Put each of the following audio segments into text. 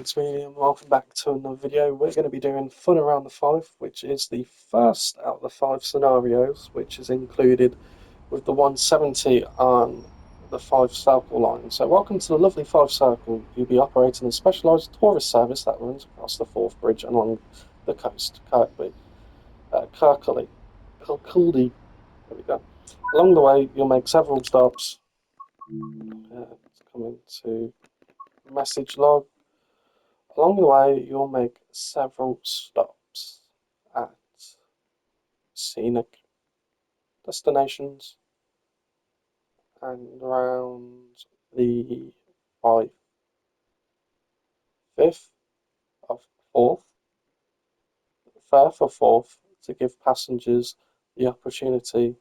It's me and welcome back to another video. We're going to be doing Fun Around the Five, which is the first out of the 5 scenarios, which is included with the 170 on the 5 circle line. So welcome to the lovely 5 circle. You'll be operating a specialised tourist service that runs across the Forth Bridge along the coast, Kirkcaldy. There we go. Along the way, you'll make several stops. It's coming to message log. Along the way, you'll make several stops at scenic destinations and around the 5th of 4th, 3rd or 4th, to give passengers the opportunity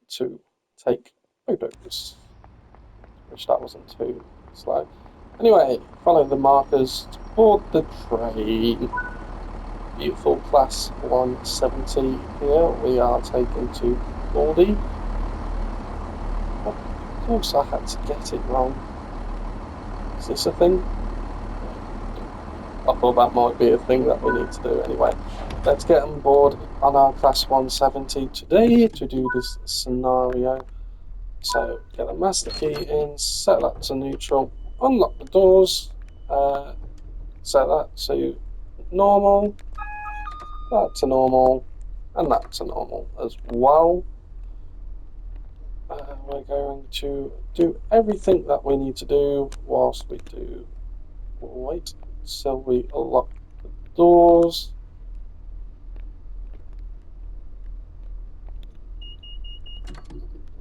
to take photos, which that wasn't too slow. Anyway, follow the markers to board the train. Beautiful class 170 here. We are taken to Goldie. Of course I had to get it wrong. Is this a thing? I thought that might be a thing that we need to do anyway. Let's get on board on our class 170 today to do this scenario. So get the master key in, set that to neutral, unlock the doors, set that to normal, that to normal, and that to normal as well. We're going to do everything that we need to do whilst we do wait till we unlock the doors.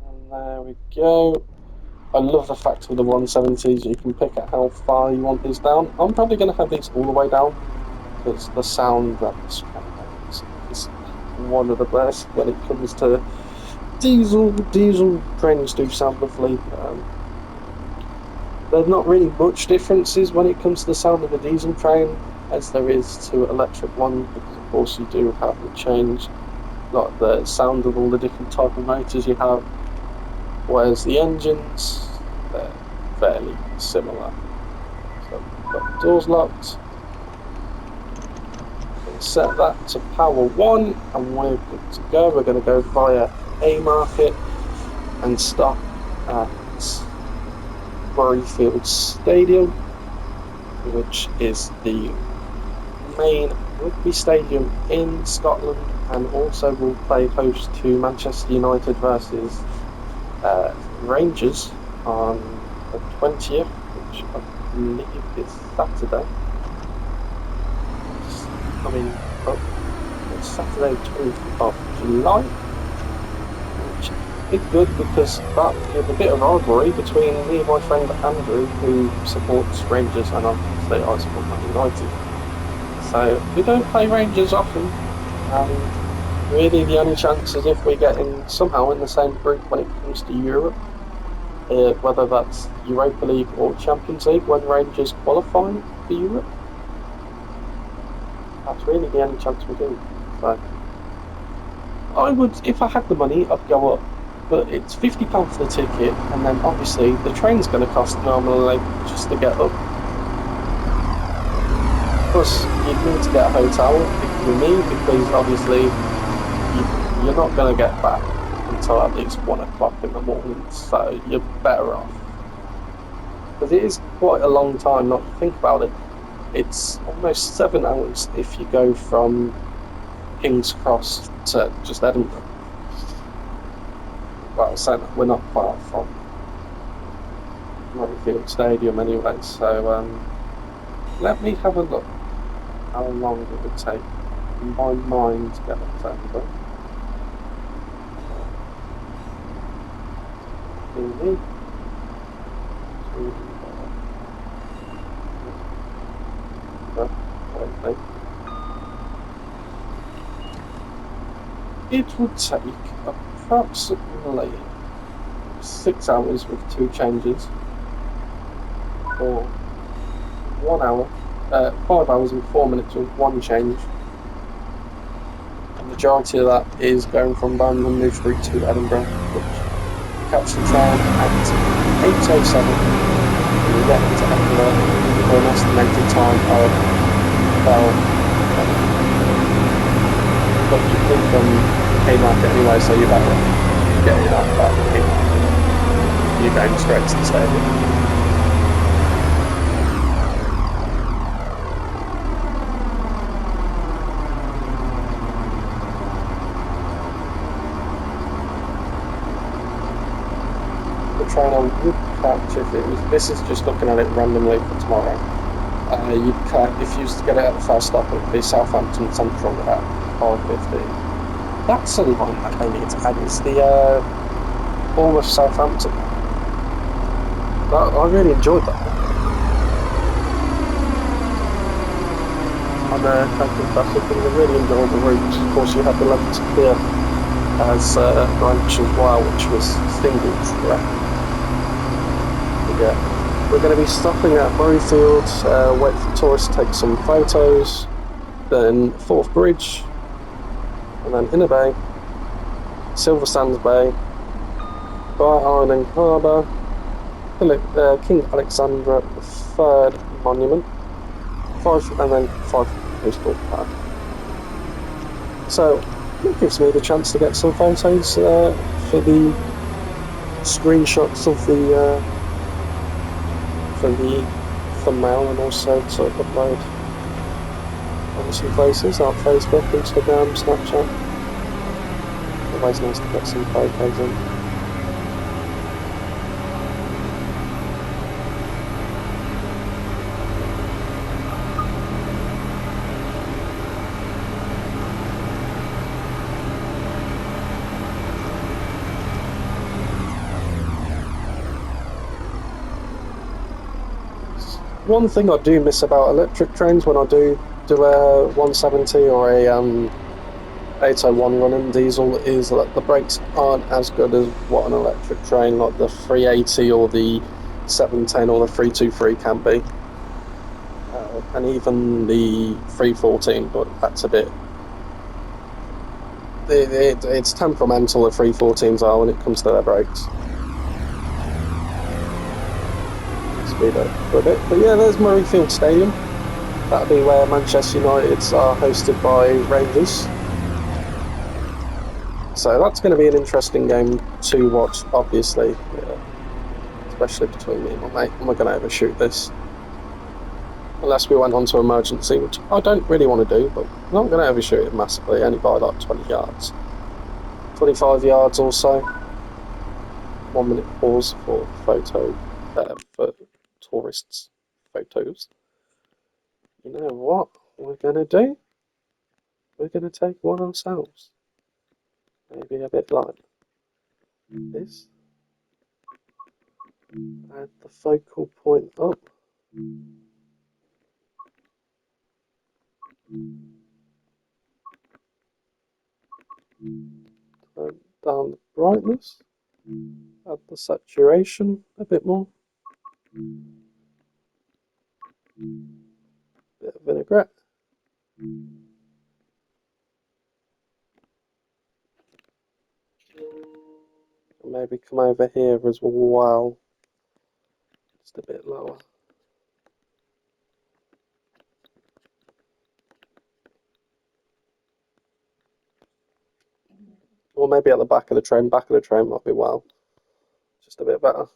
And there we go. I love the fact with the 170s you can pick out how far you want these down. I'm probably going to have these all the way down because the sound that this train makes is one of the best when it comes to diesel. Diesel trains do sound lovely. There's not really much differences when it comes to the sound of a diesel train as there is to electric ones, because of course you do have to change like the sound of all the different type of motors you have, whereas the engines, they're fairly similar. So we've got the doors locked. We'll set that to power 1 and we're good to go. We're going to go via Haymarket and stop at Murrayfield Stadium, which is the main rugby stadium in Scotland, and also will play host to Manchester United versus Rangers on the 20th, which I believe is Saturday. It's Saturday 20th of July, which is good because that gives a bit of rivalry between me and my friend Andrew, who supports Rangers, and obviously I support Man United. So we don't play Rangers often, and really the only chance is if we get in somehow in the same group when it comes to Europe, whether that's Europa League or Champions League, when Rangers qualify for Europe. That's really the only chance we do. So I would, if I had the money, I'd go up, but it's £50 for the ticket, and then obviously the train's going to cost normally just to get up. Plus, you'd need to get a hotel if you need, because obviously you're not going to get back until at least 1 o'clock in the morning, so you're better off. Because it is quite a long time, not to think about it. It's almost 7 hours if you go from King's Cross to just Edinburgh. Well, so we're not far from Murrayfield Stadium anyway, so let me have a look how long it would take in my mind to get up to Edinburgh. It would take approximately 6 hours with 2 changes, or 1 hour, 5 hours and 4 minutes with 1 change. The majority of that is going from Birmingham New Street to Edinburgh, which catch the train at 8:07 get into Edinburgh for an estimated time of about, but you come from Haymarket anyway, so you're better off getting off at Haymarket. You're going straight to the stadium. The train I would catch if it was. This is just looking at it randomly for tomorrow. You'd catch if you used to get it at the first stop. It'd be Southampton Central about 5:15. That's a line that I need to add. It's the Bournemouth Southampton. I really enjoyed that. On Camping Classic, and I really enjoyed the route. Of course, you had the level to clear as I mentioned as well, which was single track. Yeah, we're going to be stopping at Murrayfield, wait for tourists to take some photos, then Forth Bridge, and then Inner Bay, Silver Sands Bay, Bar Island Harbour, King Alexander III Monument, and then Fife Coastal Park. So it gives me the chance to get some photos for the screenshots of the for the thumbnail, and also to upload on some places like Facebook, Instagram, Snapchat. Always nice to get some photos in. One thing I do miss about electric trains when I do a 170 or a 801 running diesel is that the brakes aren't as good as what an electric train like the 380 or the 710 or the 323 can be, and even the 314, but that's a bit. It's temperamental, the 314s are, when it comes to their brakes. Speed up for a bit. But yeah, there's Murrayfield Stadium. That'll be where Manchester United are hosted by Rangers. So that's going to be an interesting game to watch, obviously. Yeah. Especially between me and my mate. Am I going to overshoot this? Unless we went on to emergency, which I don't really want to do, but I'm not going to overshoot it massively, only by like 20 yards. 25 yards or so. 1 minute pause for for tourists' photos. You know what we're going to do? We're going to take one ourselves. Maybe a bit like this. Add the focal point up. Turn down the brightness. Add the saturation a bit more. Bit of vinaigrette. And maybe come over here as well. Just a bit lower. Or maybe at the back of the train. Back of the train might be well. Just a bit better.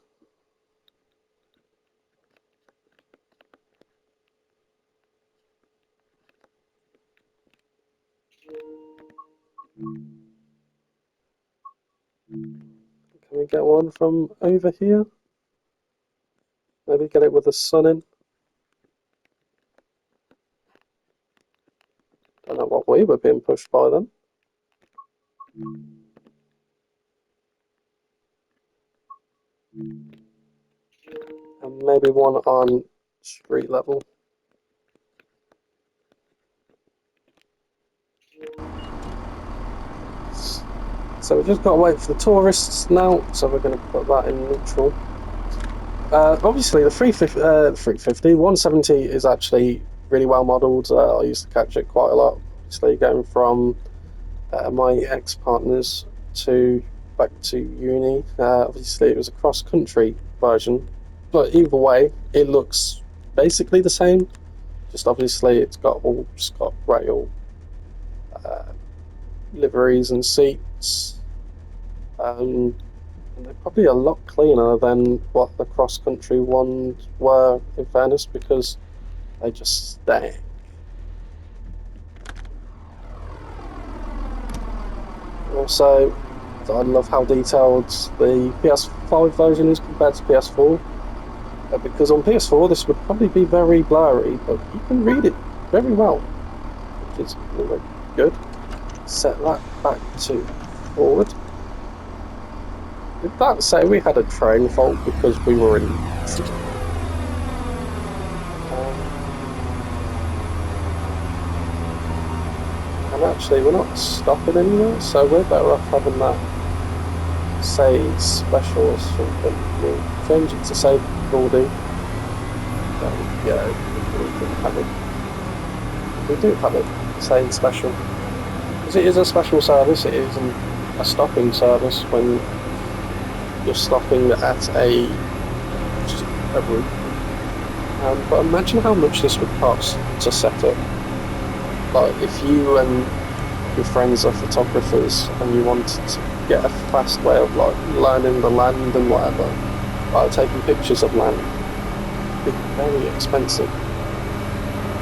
Can we get one from over here? Maybe get it with the sun in. Don't know what we were being pushed by then. And maybe one on street level. So we've just got to wait for the tourists now, so we're going to put that in neutral. Obviously the 350, 170 is actually really well modelled. I used to catch it quite a lot. Obviously going from my ex-partners back to uni. Obviously it was a cross-country version, But either way, it looks basically the same. Just obviously, it's got all Scott rail uh, liveries and seats. Um, and they're probably a lot cleaner than what the cross country ones were, in fairness, because they just stank. Also, I love how detailed the PS5 version is compared to PS4. Because on PS4 this would probably be very blurry, but you can read it very well, which is really good. Set that back to forward. Did that say we had a train fault because we were in? And actually, we're not stopping anywhere, so we're better off having that say special or something. We'll change it to say Goldie. Yeah, we can have it. We do have it saying special. Because it is a special service, it isn't a stopping service when you're stopping at a route. But imagine how much this would cost to set up. Like, if you and your friends are photographers and you wanted to get a fast way of like learning the land and whatever, like taking pictures of land, it'd be very expensive.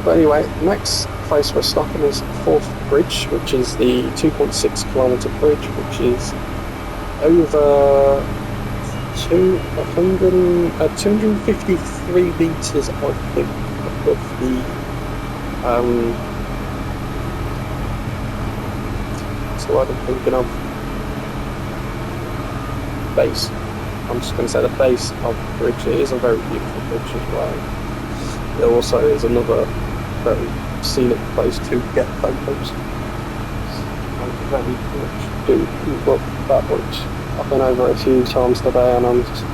But anyway, next place we're stopping is Forth Bridge, which is the 2.6 kilometre bridge, which is over 253 metres, I think, above the what's the word I'm thinking of? Base. I'm just going to say the base of the bridge. It is a very beautiful bridge as well. It also is another very scenic place to get photos. I very much do love that bridge. I've been over it a few times today and I've just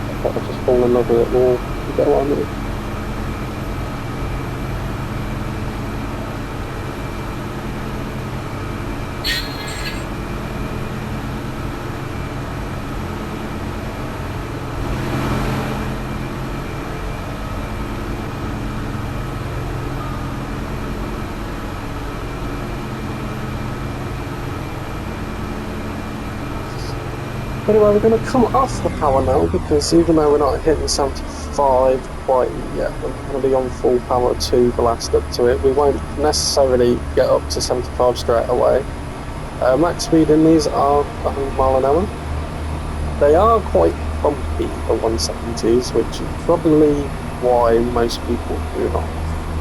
fallen in love with it more. You get what I mean? Anyway, we're going to come off the power now because even though we're not hitting 75 quite yet, we're going to be on full power to the last up to it. We won't necessarily get up to 75 straight away. Max speed in these are 100 mile an hour. They are quite bumpy for 170s, which is probably why most people do not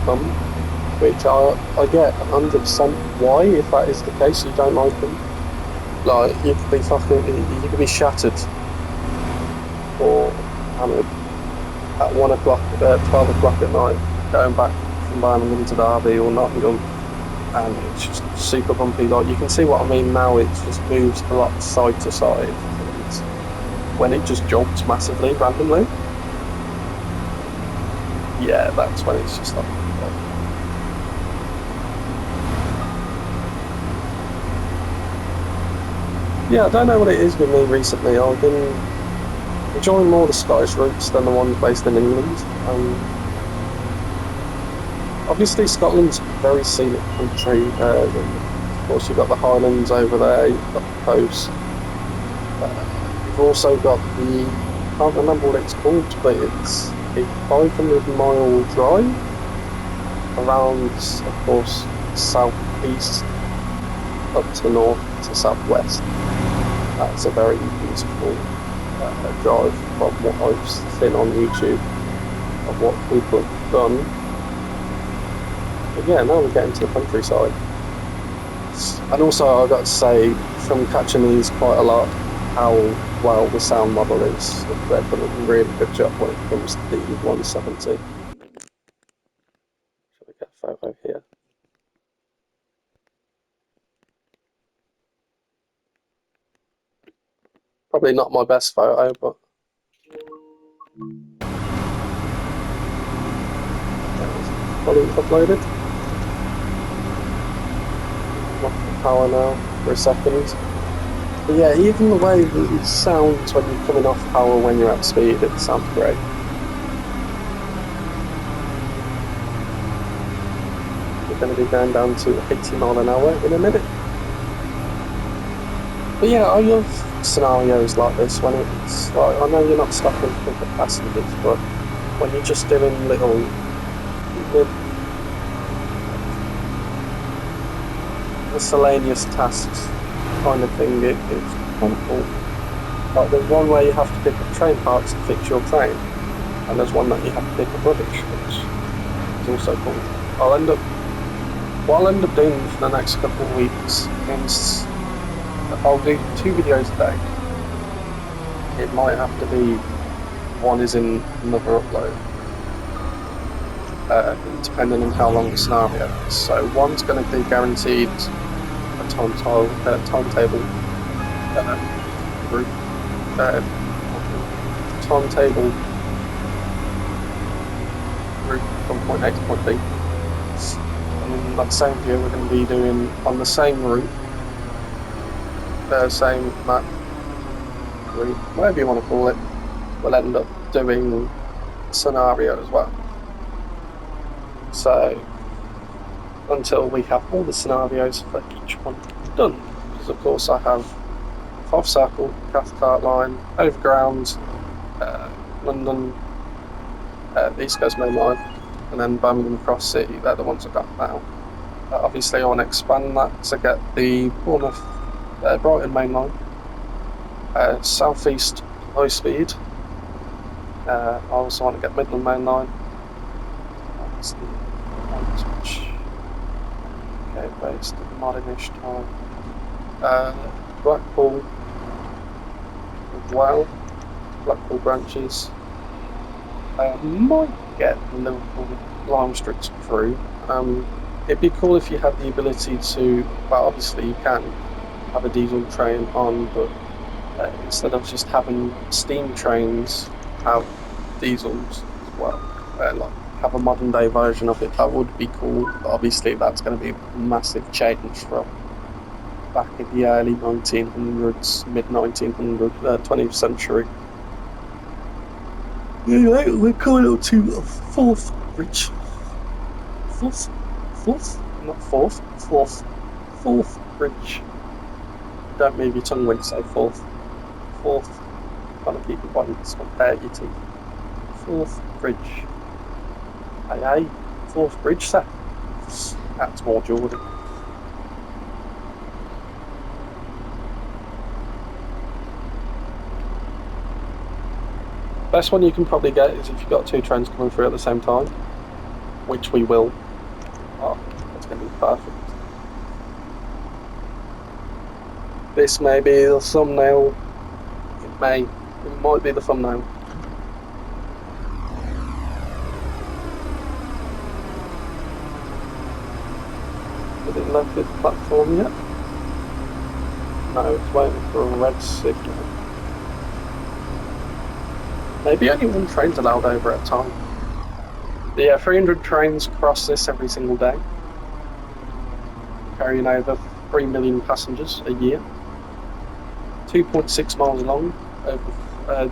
bump, which I get 100% why, if that is the case, you don't like them. Like, you could be shattered or hammered at 1 o'clock, 12 o'clock at night, going back from Birmingham to Derby or Nottingham, and it's just super bumpy. Like, you can see what I mean now, it just moves a lot side to side. When it just jumps massively, randomly, yeah, that's when it's just like, yeah, I don't know what it is with me recently. I've been enjoying more the Scottish routes than the ones based in England. Obviously, Scotland's a very scenic country. Of course, you've got the Highlands over there, you've got the coast. You've also got I can't remember what it's called, but it's a 500-mile drive around, of course, southeast up to north to southwest. That's a very beautiful drive from what I've seen on YouTube of what people have done. But yeah, now we're getting to the countryside. And also, I've got to say, from catching these quite a lot, how well the sound model is. They've done a really good job when it comes to the 170. Should we get a photo here? Probably not my best photo, but fully uploaded. Off the power now for a second. But yeah, even the way that it sounds when you're coming off power when you're at speed, it sounds great. we're going to be going down to 80 mile an hour in a minute. But yeah, I love scenarios like this when it's like, I know you're not stopping to pick up passengers, but when you're just doing little miscellaneous tasks kind of thing, it's kind of cool. Like there's one where you have to pick up train parts to fix your train, and there's one that you have to pick up rubbish, which is also cool. What I'll end up doing for the next couple of weeks is I'll do 2 videos a day. It might have to be one is in another upload, depending on how long the scenario is. So one's going to be guaranteed a timetable route, timetable route from point A to point B. And in that same video, we're going to be doing on the same route, same map, route, whatever you want to call it. We'll end up doing scenario as well. So until we have all the scenarios for each one done, because of course I have Fife Circle, Cathcart Line, Overground, London, East Coast Main Line, and then Birmingham Cross City. They're the ones I've got now. Obviously I want to expand that to get the Bournemouth, Brighton Main Line, South East High Speed. I also want to get Midland Main Line. That's the ones which based at modern-ish time. Blackpool as well. Blackpool branches. Might get Liverpool Lime Strict through. It'd be cool if you had the ability to, well obviously you can have a diesel train on, but instead of just having steam trains, have diesels as well. Like have a modern day version of it, that would be cool. But obviously that's going to be a massive change from back in the early 1900s, mid 1900s, 20th century. Anyway, we're coming up to a fourth bridge. Fourth bridge. Don't move your tongue when you say fourth. Kind of keep your balance, compare your teeth. Fourth bridge. Aye, fourth bridge, sir. That's more Jordan. Best one you can probably get is if you've got 2 trains coming through at the same time, which we will. Oh, that's going to be perfect. This may be the thumbnail. It might be the thumbnail. Has it left its platform yet? No, it's waiting for a red signal. Maybe only 1 train's allowed over at a time. But yeah, 300 trains cross this every single day, carrying over 3 million passengers a year. 2.6 miles long, over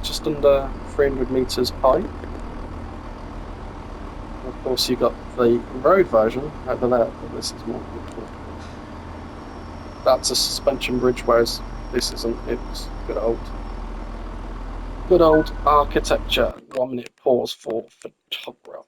just under 300 metres high. Of course, you've got the road version over there, but this is more beautiful. That's a suspension bridge, whereas this isn't. It's good old architecture. 1 minute pause for photographers.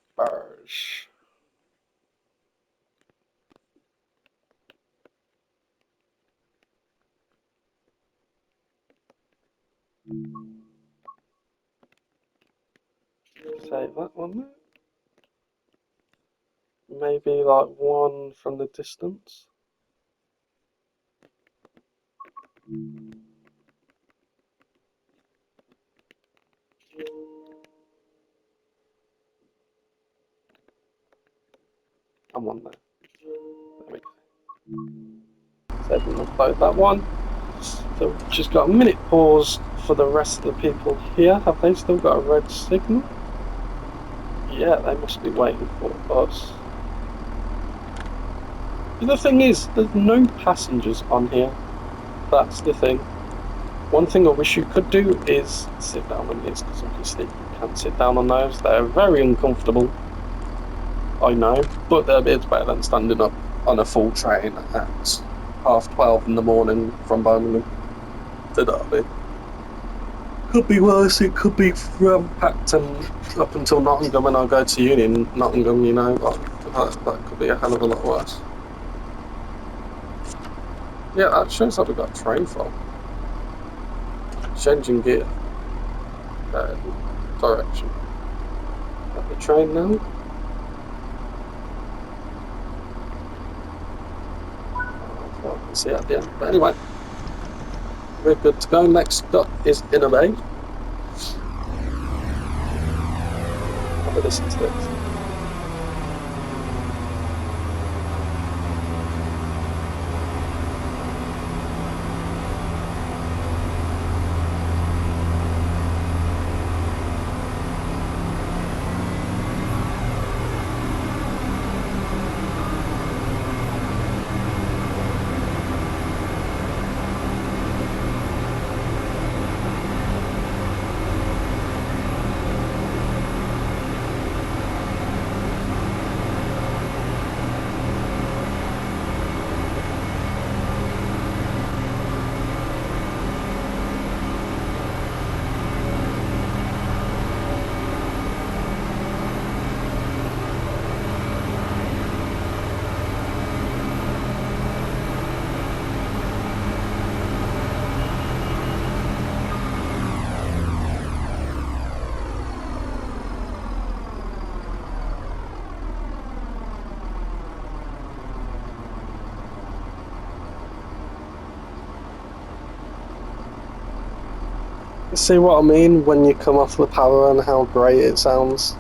Save that one there. Maybe like 1 from the distance. And 1 there. There we go. Save and upload that one. So we've just got a minute pause for the rest of the people here. Have they still got a red signal? Yeah, they must be waiting for us. The thing is, there's no passengers on here. That's the thing. One thing I wish you could do is sit down on these, because obviously you can't sit down on those. They're very uncomfortable. I know, but it's better than standing up on a full train at 12:30 in the morning from Birmingham to Derby. Could be worse. It could be packed and up until Nottingham, and I'll go to uni in Nottingham. You know, that could be a hell of a lot worse. Yeah, that shows that we got a train fault. Changing gear. Direction. At the train now. I can see at the end. But anyway, we're good to go. Next stop is Inner Bay. Have a listen to this. See what I mean when you come off the power and how great it sounds?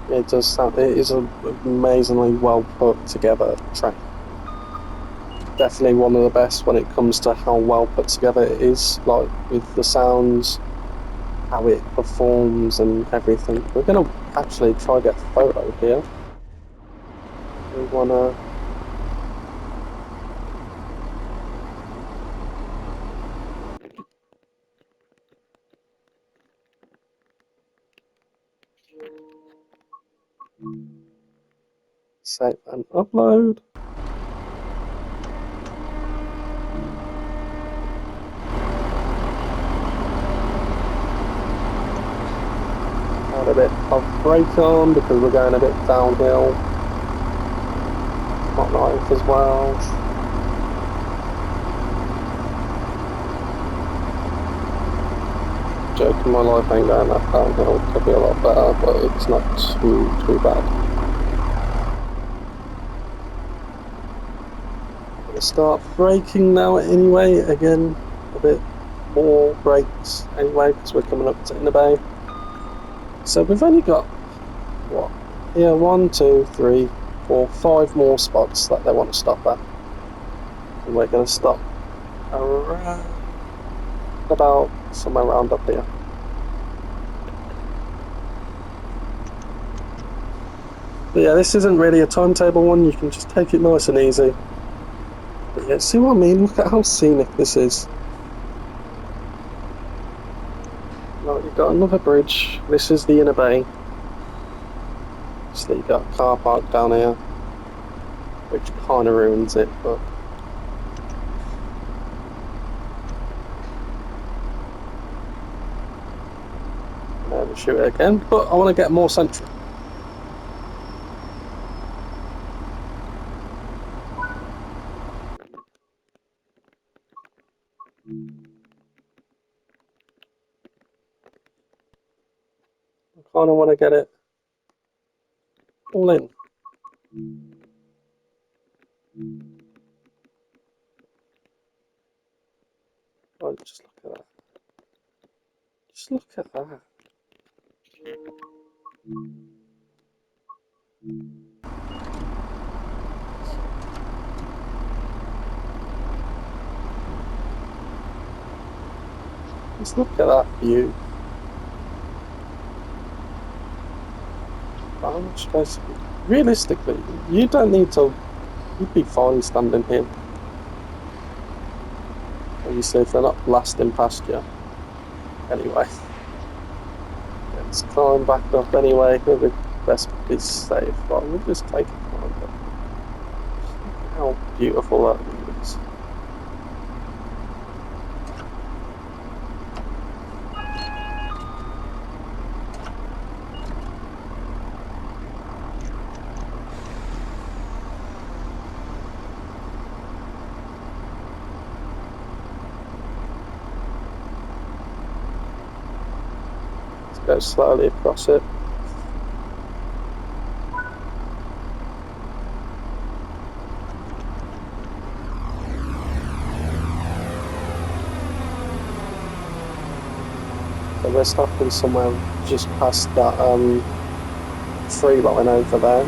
It does sound. It is an amazingly well put together track. Definitely one of the best when it comes to how well put together it is, like with the sounds, how it performs and everything. We're gonna actually try to get a photo here. We wanna. Save and upload. Add a bit of brake on because we're going a bit downhill. Hot knife as well. Joking, my life ain't going that downhill. Could be a lot better, but it's not too bad. Start braking now anyway. Again, a bit more brakes anyway because we're coming up to Inner Bay. So we've only got what? Yeah, 1, 2, 3, 4, 5 more spots that they want to stop at, and we're going to stop around about somewhere around up here. But yeah, this isn't really a timetable one. You can just take it nice and easy. But yeah, see what I mean? Look at how scenic this is. Right, you've got another bridge. This is the Inner Bay. So you've got a car park down here, which kind of ruins it, but never shoot it again. But I want to get more central. I kind of want to get it all in. Oh, just look at that. Just look at that. Just look at that view. How much space? Realistically, you don't need to. You'd be fine standing here. Obviously, if they're not blasting past you. Anyway, let's climb back up anyway. best be safe, but we'll just take it for a bit. How beautiful that is. Let's go slowly across it. So we're stopping somewhere just past that tree line over there.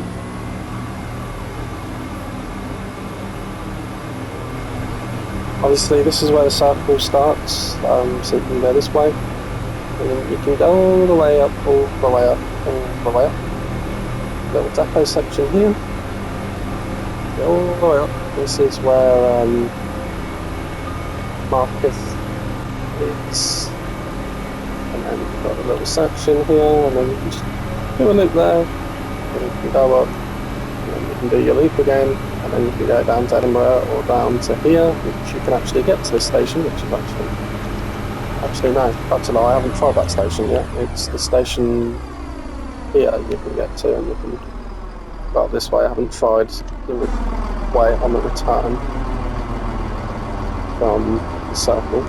Obviously this is where the circle starts, so you can go this way, and then you can go all the way up, all the way up, all the way up. Little depot section here, go all the way up. This is where Marcus is, and then you've got a little section here, and then you can just do a loop there, and you can go up, and then you can do your loop again, and then you can go down to Edinburgh or down to here, which you can actually get to this station, which is actually no, that's a lie, I haven't tried that station yet. It's the station here you can get to, and you can go up this way. I haven't tried the way on the return from the circle,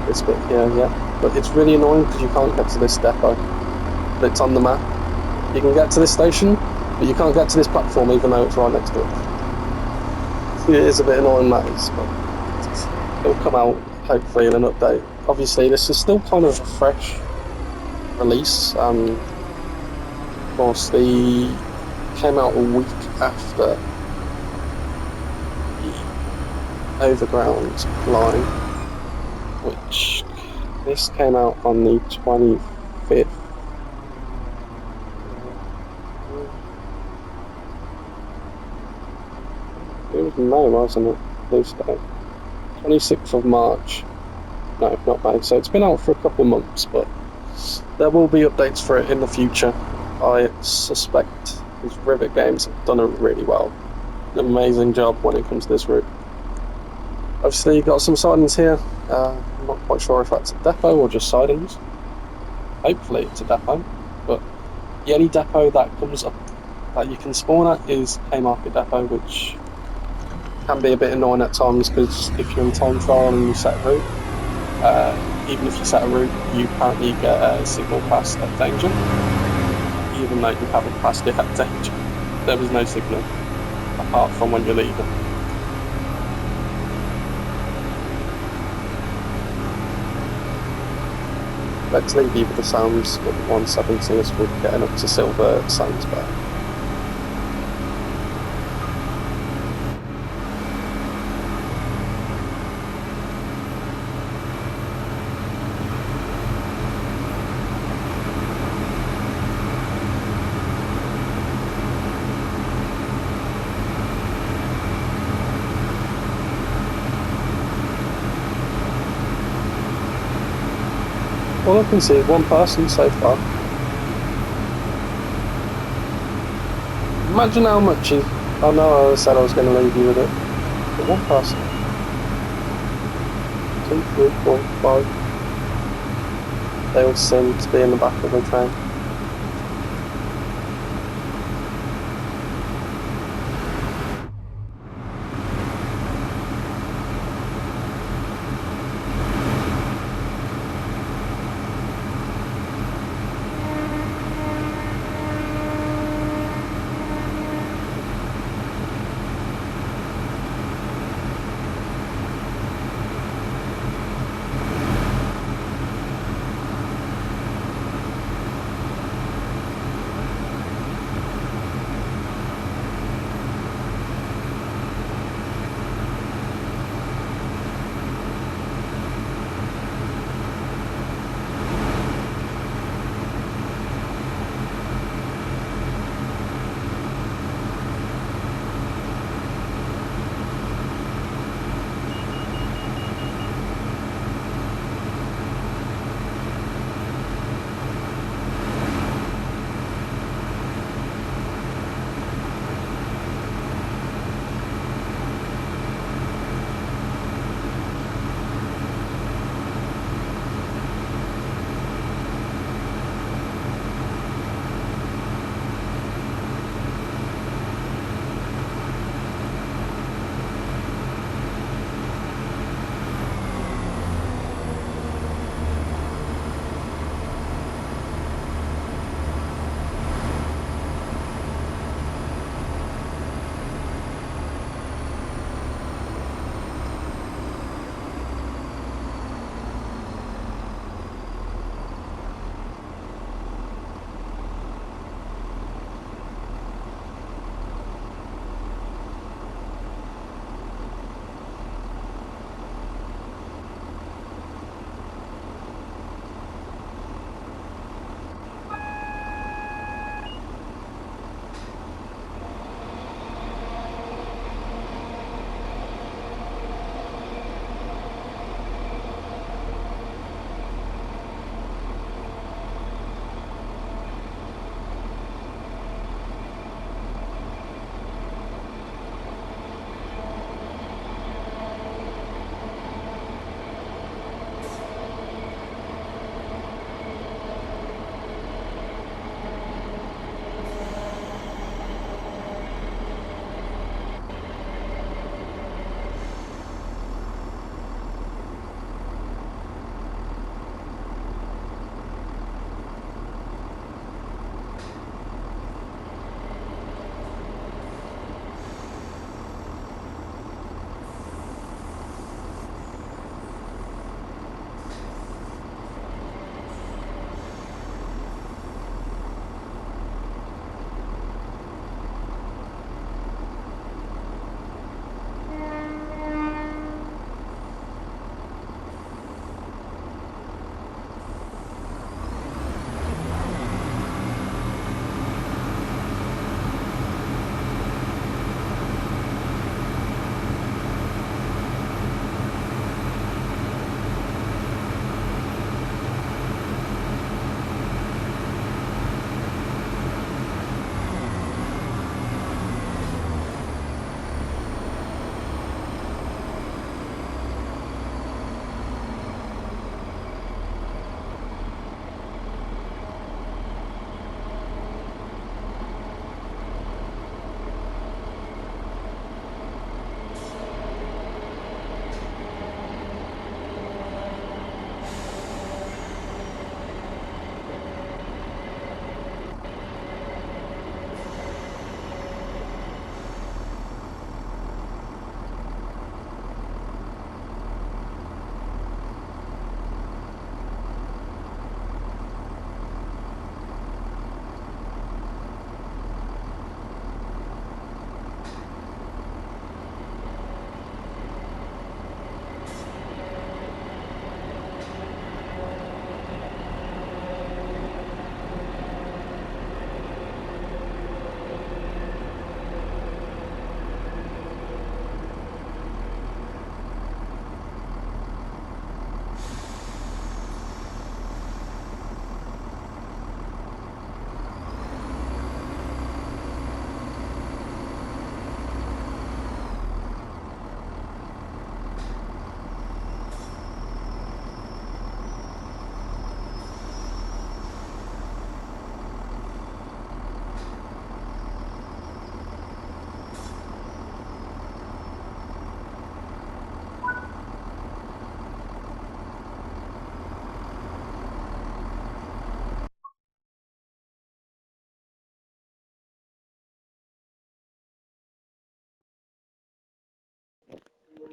this bit here, yeah. But it's really annoying because you can't get to this depot, but it's on the map. You can get to this station, but you can't get to this platform even though it's right next to it. It is a bit annoying, that is, but it'll come out hopefully in an update. Obviously this is still kind of a fresh release. Of course, the came out a week after the overground line, which this came out on the 25th. It was May, wasn't it? This day. 26th of March. No, not May. So it's been out for a couple months, but there will be updates for it in the future. I suspect these Rivet games have done it really well. An amazing job when it comes to this route. Obviously you've got some sidings here. I'm not quite sure if that's a depot or just sidings. Hopefully it's a depot, but the only depot that comes up that you can spawn at is Haymarket Depot, which can be a bit annoying at times because if you're in time trial and you set a route, even if you set a route, you apparently get a signal passed at danger, even though you haven't passed it at danger. There is no signal apart from when you're leaving. Let's leave you with the sounds of 170 as we're getting up to Silver Sands Bay. All I can see is one person so far. Imagine how much is... Oh no, I said I was going to leave you with it. But one person. 2, 3, 4, 5. They all seem to be in the back of the train.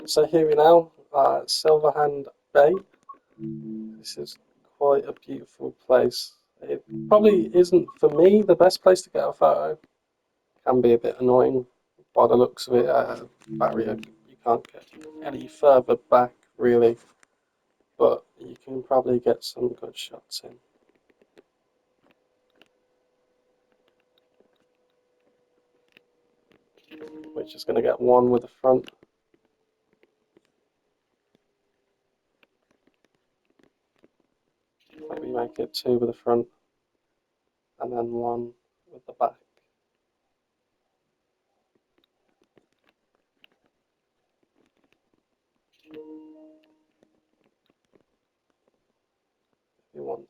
So here we now are at Silverhand Bay. This is quite a beautiful place. It probably isn't for me the best place to get a photo. It can be a bit annoying by the looks of it. Barrier, you can't get any further back really, but you can probably get some good shots in. We're just going to get one with the front. Maybe make it two with the front, and then one with the back. If you want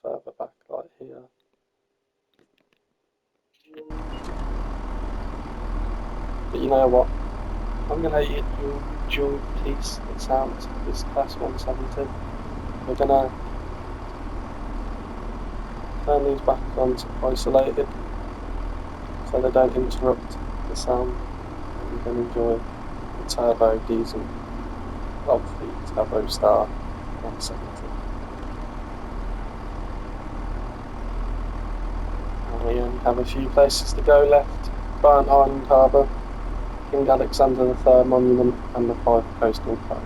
further back like here. But you know what? I'm going to enjoy the piece that sounds this Class 170. We're going to turn these back onto isolated so they don't interrupt the sound, and you can enjoy the turbo diesel of the Turbo Star 170. And we only have a few places to go left: Burnt Island Harbour, King Alexander III Monument, and the Fife Coastal Code.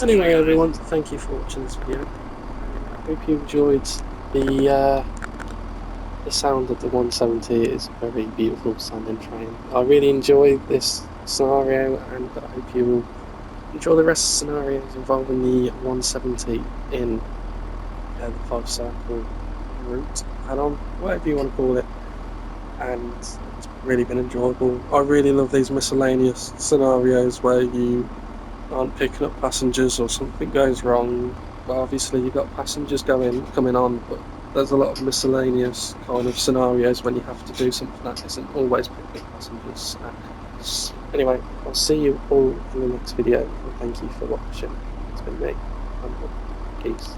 Anyway, everyone, thank you for watching this video. I hope you enjoyed the sound of the 170. It is a very beautiful sounding train. I really enjoy this scenario, and I hope you will enjoy the rest of the scenarios involving the 170 in the 5 circle route, add-on, whatever you want to call it. And it's really been enjoyable. I really love these miscellaneous scenarios where you aren't picking up passengers or something goes wrong. Well, obviously you've got passengers coming on, but there's a lot of miscellaneous kind of scenarios when you have to do something that isn't always picking up passengers. Anyway, I'll see you all in the next video, and thank you for watching. It's been me. I'm Peace.